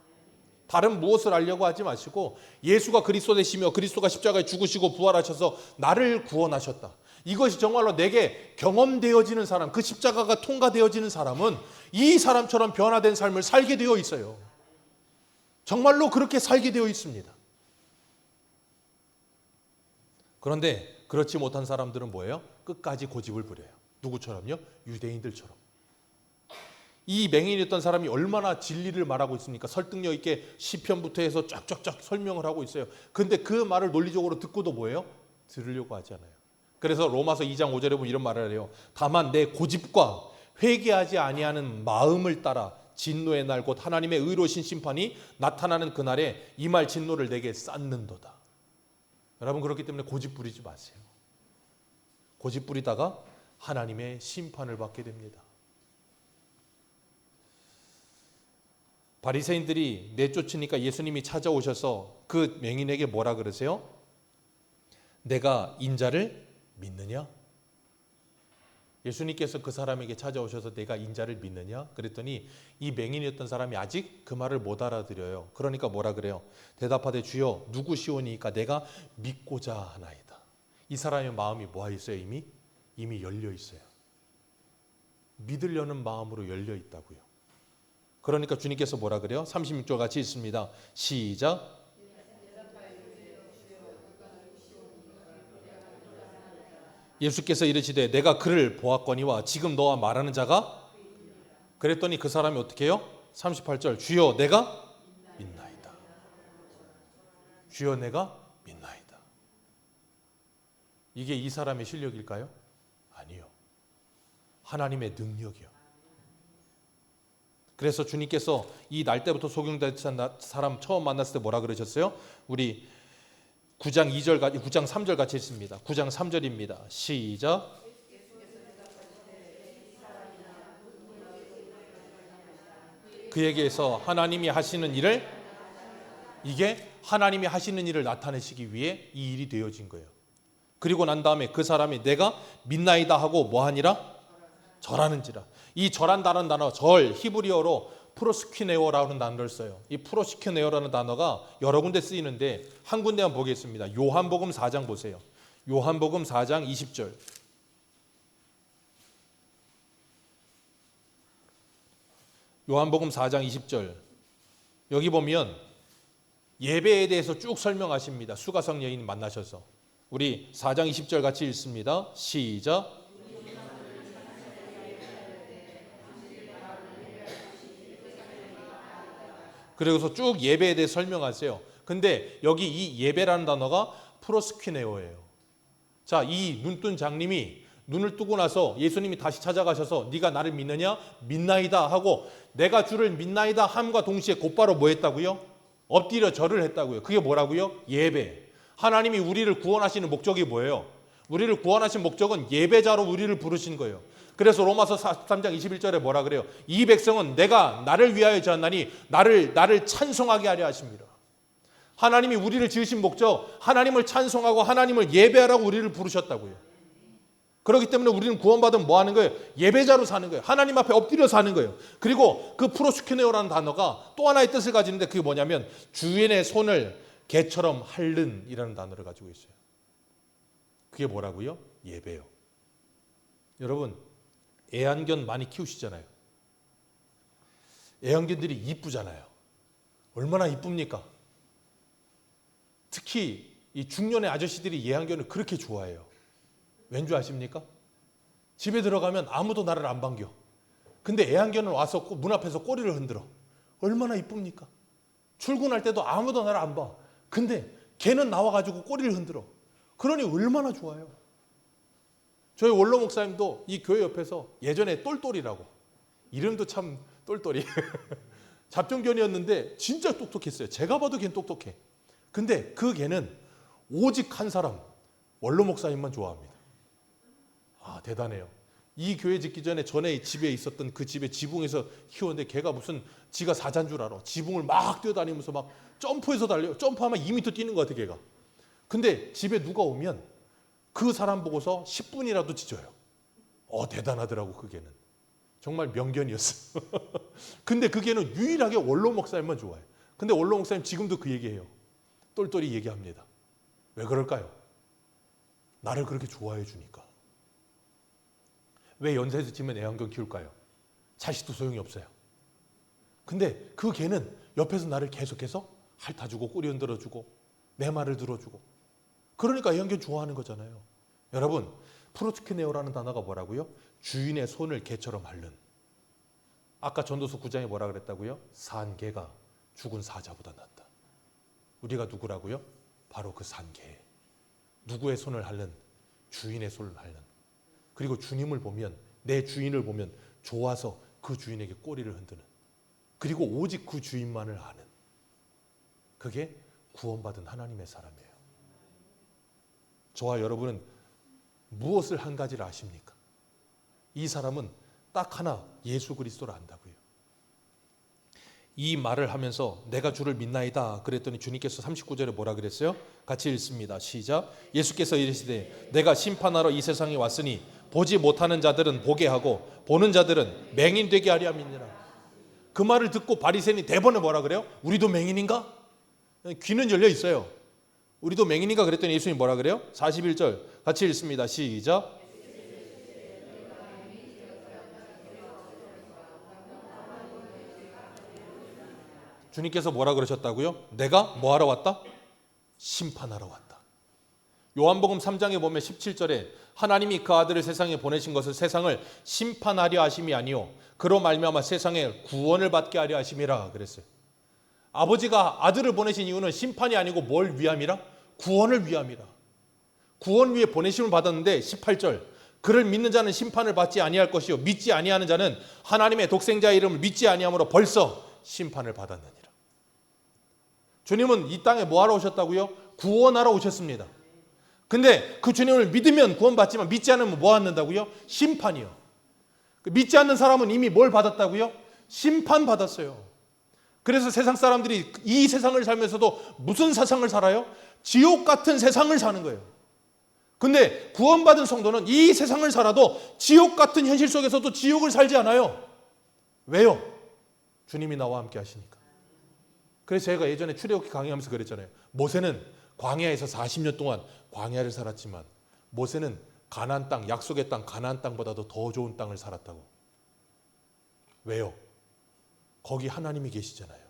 다른 무엇을 알려고 하지 마시고 예수가 그리스도 되시며 그리스도가 십자가에 죽으시고 부활하셔서 나를 구원하셨다. 이것이 정말로 내게 경험되어지는 사람, 그 십자가가 통과되어지는 사람은 이 사람처럼 변화된 삶을 살게 되어 있어요. 정말로 그렇게 살게 되어 있습니다. 그런데 그렇지 못한 사람들은 뭐예요? 끝까지 고집을 부려요. 누구처럼요? 유대인들처럼. 이 맹인이었던 사람이 얼마나 진리를 말하고 있습니까? 설득력 있게 시편부터 해서 쫙쫙쫙 설명을 하고 있어요. 근데 그 말을 논리적으로 듣고도 뭐예요? 들으려고 하지 않아요. 그래서 로마서 2장 5절에 보면 이런 말을 해요. 다만 내 고집과 회개하지 아니하는 마음을 따라 진노의 날 곧 하나님의 의로우신 심판이 나타나는 그날에 이 말 진노를 내게 쌓는도다. 여러분 그렇기 때문에 고집 부리지 마세요. 고집 부리다가 하나님의 심판을 받게 됩니다. 바리새인들이 내쫓으니까 예수님이 찾아오셔서 그 맹인에게 뭐라 그러세요? 내가 인자를 믿느냐? 예수님께서 그 사람에게 찾아오셔서 내가 인자를 믿느냐? 그랬더니 이 맹인이었던 사람이 아직 그 말을 못 알아들어요. 그러니까 뭐라 그래요? 대답하되 주여 누구시오니까 내가 믿고자 하나이다. 이 사람의 마음이 뭐 있어요? 이미 열려 있어요. 믿으려는 마음으로 열려 있다고요. 그러니까 주님께서 뭐라 그래요? 36절 같이 읽습니다. 시작. 예수께서 이르시되 내가 그를 보았거니와 지금 너와 말하는 자가 그랬더니 그 사람이 어떻게 해요? 38절 주여 내가 믿나이다. 주여 내가 믿나이다. 이게 이 사람의 실력일까요? 아니요. 하나님의 능력이요. 그래서 주님께서 이 날 때부터 소경된 사람 처음 만났을 때 뭐라 그러셨어요? 우리 9장 3절 같이 읽습니다. 9장 3절입니다. 시작. 그에게서 하나님이 하시는 일을 이게 하나님이 하시는 일을 나타내시기 위해 이 일이 되어진 거예요. 그리고 난 다음에 그 사람이 내가 믿나이다 하고 뭐하니라? 절하는지라. 이 절한다는 단어 절 히브리어로 프로스퀴네오라는 단어를 써요. 이 프로스퀴네오라는 단어가 여러 군데 쓰이는데 한 군데만 보겠습니다. 요한복음 4장 보세요. 요한복음 4장 20절. 요한복음 4장 20절. 여기 보면 예배에 대해서 쭉 설명하십니다. 수가성 여인 만나셔서. 우리 4장 20절 같이 읽습니다. 시작. 그리고서 쭉 예배에 대해 설명하세요. 근데 여기 이 예배라는 단어가 프로스퀴네오예요. 자, 이 눈뜬 장님이 눈을 뜨고 나서 예수님이 다시 찾아가셔서 네가 나를 믿느냐? 믿나이다 하고 내가 주를 믿나이다 함과 동시에 곧바로 뭐 했다고요? 엎드려 절을 했다고요. 그게 뭐라고요? 예배. 하나님이 우리를 구원하시는 목적이 뭐예요? 우리를 구원하신 목적은 예배자로 우리를 부르신 거예요. 그래서 로마서 3장 21절에 뭐라 그래요? 이 백성은 내가 나를 위하여 지었나니 나를 찬송하게 하려 하십니다. 하나님이 우리를 지으신 목적, 하나님을 찬송하고 하나님을 예배하라고 우리를 부르셨다고요. 그렇기 때문에 우리는 구원받으면 뭐 하는 거예요? 예배자로 사는 거예요. 하나님 앞에 엎드려 사는 거예요. 그리고 그 프로스퀴네오라는 단어가 또 하나의 뜻을 가지는데 그게 뭐냐면 주인의 손을 개처럼 핥는 이라는 단어를 가지고 있어요. 그게 뭐라고요? 예배요. 여러분 애완견 많이 키우시잖아요. 애완견들이 이쁘잖아요. 얼마나 이쁩니까? 특히 이 중년의 아저씨들이 애완견을 그렇게 좋아해요. 왠 줄 아십니까? 집에 들어가면 아무도 나를 안 반겨. 근데 애완견은 와서 문 앞에서 꼬리를 흔들어. 얼마나 이쁩니까? 출근할 때도 아무도 나를 안 봐. 근데 걔는 나와가지고 꼬리를 흔들어. 그러니 얼마나 좋아요. 저희 원로 목사님도 이 교회 옆에서 예전에 똘똘이라고, 이름도 참 똘똘이 잡종견이었는데 진짜 똑똑했어요. 제가 봐도 걔는 똑똑해. 근데 그 개는 오직 한 사람, 원로 목사님만 좋아합니다. 아, 대단해요. 이 교회 짓기 전에 집에 있었던 그 집에 지붕에서 키웠는데 걔가 무슨 지가 사자인 줄 알아. 지붕을 막 뛰어다니면서 막 점프해서 달려요. 점프하면 2m 뛰는 것 같아 걔가. 근데 집에 누가 오면 그 사람 보고서 10분이라도 짖어요. 대단하더라고 그 개는. 정말 명견이었어. 근데 그 개는 유일하게 원로 목사님만 좋아해. 근데 원로 목사님 지금도 그 얘기해요. 똘똘이 얘기합니다. 왜 그럴까요? 나를 그렇게 좋아해 주니까. 왜 연세에서 지면 애완견 키울까요? 자식도 소용이 없어요. 근데 그 개는 옆에서 나를 계속해서 핥아주고 꼬리 흔들어주고 내 말을 들어주고, 그러니까 애완견 좋아하는 거잖아요. 여러분, 프로스퀴네오라는 단어가 뭐라고요? 주인의 손을 개처럼 핥는. 아까 전도서 9장에 뭐라 그랬다고요? 산 개가 죽은 사자보다 낫다. 우리가 누구라고요? 바로 그 산 개. 누구의 손을 핥는? 주인의 손을 핥는. 그리고 주님을 보면, 내 주인을 보면 좋아서 그 주인에게 꼬리를 흔드는. 그리고 오직 그 주인만을 아는. 그게 구원받은 하나님의 사람이에요. 저와 여러분은 무엇을 한 가지를 아십니까? 이 사람은 딱 하나, 예수 그리스도를 안다고요. 이 말을 하면서 내가 주를 믿나이다 그랬더니 주님께서 39절에 뭐라 그랬어요? 같이 읽습니다. 시작. 예수께서 이르시되 내가 심판하러 이 세상에 왔으니 보지 못하는 자들은 보게 하고 보는 자들은 맹인되게 하려 함이니라. 그 말을 듣고 바리새인이 대번에 뭐라 그래요? 우리도 맹인인가? 귀는 열려 있어요. 우리도 맹인인가 그랬더니 예수님이 뭐라 그래요? 41절 같이 읽습니다. 시작. 주님께서 뭐라 그러셨다고요? 내가 뭐 하러 왔다? 심판하러 왔다. 요한복음 3장에 보면 17절에 하나님이 그 아들을 세상에 보내신 것을 세상을 심판하려 하심이 아니요 그로 말미암아 세상에 구원을 받게 하려 하심이라 그랬어요. 아버지가 아들을 보내신 이유는 심판이 아니고 뭘 위함이라? 구원을 위함이라. 구원 위에 보내심을 받았는데 18절 그를 믿는 자는 심판을 받지 아니할 것이요 믿지 아니하는 자는 하나님의 독생자의 이름을 믿지 아니함으로 벌써 심판을 받았느니라. 주님은 이 땅에 뭐 하러 오셨다고요? 구원하러 오셨습니다. 근데 그 주님을 믿으면 구원받지만 믿지 않으면 뭐 받는다고요? 심판이요. 믿지 않는 사람은 이미 뭘 받았다고요? 심판 받았어요. 그래서 세상 사람들이 이 세상을 살면서도 무슨 세상을 살아요? 지옥 같은 세상을 사는 거예요. 근데 구원받은 성도는 이 세상을 살아도 지옥 같은 현실 속에서도 지옥을 살지 않아요. 왜요? 주님이 나와 함께 하시니까. 그래서 제가 예전에 출애굽기 강의하면서 그랬잖아요. 모세는 광야에서 40년 동안 광야를 살았지만 모세는 가나안 땅, 약속의 땅, 가나안 땅보다도 더 좋은 땅을 살았다고. 왜요? 거기 하나님이 계시잖아요.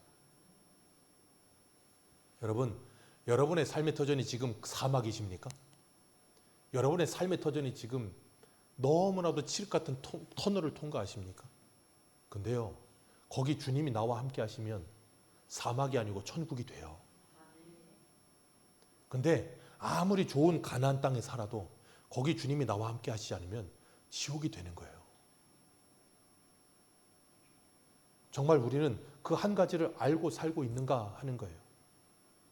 여러분, 여러분의 삶의 터전이 지금 사막이십니까? 여러분의 삶의 터전이 지금 너무나도 칠흑 같은 터널을 통과하십니까? 근데요, 거기 주님이 나와 함께 하시면 사막이 아니고 천국이 돼요. 근데 아무리 좋은 가나안 땅에 살아도 거기 주님이 나와 함께 하시지 않으면 지옥이 되는 거예요. 정말 우리는 그 한 가지를 알고 살고 있는가 하는 거예요.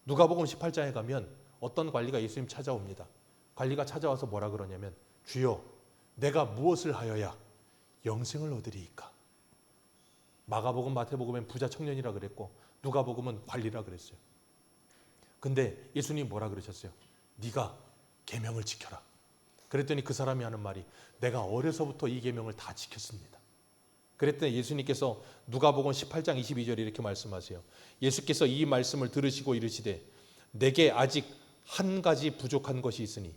누가복음 18장에 가면 어떤 관리가 예수님 찾아옵니다. 관리가 찾아와서 뭐라 그러냐면 주여 내가 무엇을 하여야 영생을 얻으리이까. 마가복음 마태복음엔 부자 청년이라 그랬고 누가복음은 관리라 그랬어요. 근데 예수님 뭐라 그러셨어요? 네가 계명을 지켜라. 그랬더니 그 사람이 하는 말이 내가 어려서부터 이 계명을 다 지켰습니다. 그랬더니 예수님께서 누가복음 18장 22절에 이렇게 말씀하세요. 예수께서 이 말씀을 들으시고 이르시되 내게 아직 한 가지 부족한 것이 있으니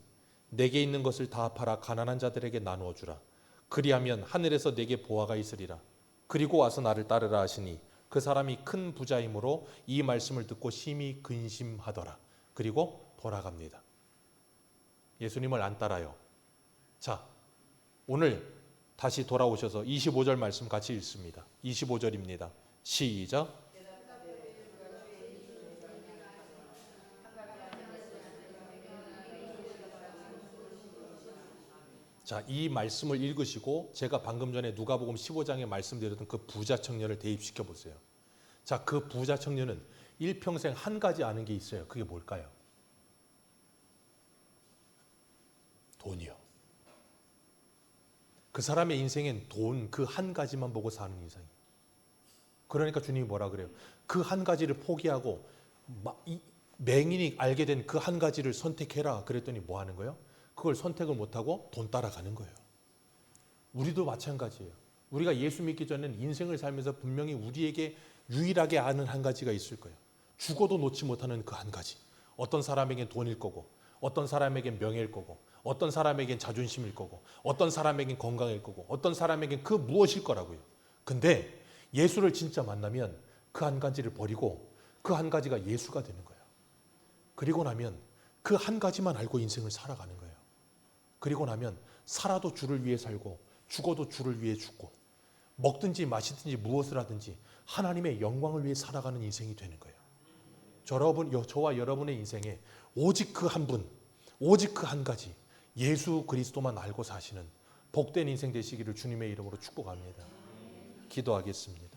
내게 있는 것을 다 팔아 가난한 자들에게 나누어 주라. 그리하면 하늘에서 내게 보화가 있으리라. 그리고 와서 나를 따르라 하시니 그 사람이 큰 부자이므로 이 말씀을 듣고 심히 근심하더라. 그리고 돌아갑니다. 예수님을 안 따라요. 자, 오늘 다시 돌아오셔서 25절 말씀 같이 읽습니다. 25절입니다. 시작. 자, 이 말씀을 읽으시고 제가 방금 전에 누가복음 15장에 말씀드렸던 그 부자 청년을 대입시켜 보세요. 자, 그 부자 청년은 일평생 한 가지 아는 게 있어요. 그게 뭘까요? 돈이요. 그 사람의 인생엔 돈 그 한 가지만 보고 사는 인생이에요. 그러니까 주님이 뭐라 그래요? 그 한 가지를 포기하고 맹인이 알게 된 그 한 가지를 선택해라. 그랬더니 뭐 하는 거예요? 그걸 선택을 못하고 돈 따라가는 거예요. 우리도 마찬가지예요. 우리가 예수 믿기 전에는 인생을 살면서 분명히 우리에게 유일하게 아는 한 가지가 있을 거예요. 죽어도 놓지 못하는 그 한 가지. 어떤 사람에겐 돈일 거고 어떤 사람에겐 명예일 거고 어떤 사람에겐 자존심일 거고 어떤 사람에겐 건강일 거고 어떤 사람에겐 그 무엇일 거라고요. 근데 예수를 진짜 만나면 그 한 가지를 버리고 그 한 가지가 예수가 되는 거예요. 그리고 나면 그 한 가지만 알고 인생을 살아가는 거예요. 그리고 나면 살아도 주를 위해 살고 죽어도 주를 위해 죽고 먹든지 마시든지 무엇을 하든지 하나님의 영광을 위해 살아가는 인생이 되는 거예요. 저와 여러분의 인생에 오직 그 한 분, 오직 그 한 가지 예수 그리스도만 알고 사시는 복된 인생 되시기를 주님의 이름으로 축복합니다. 기도하겠습니다.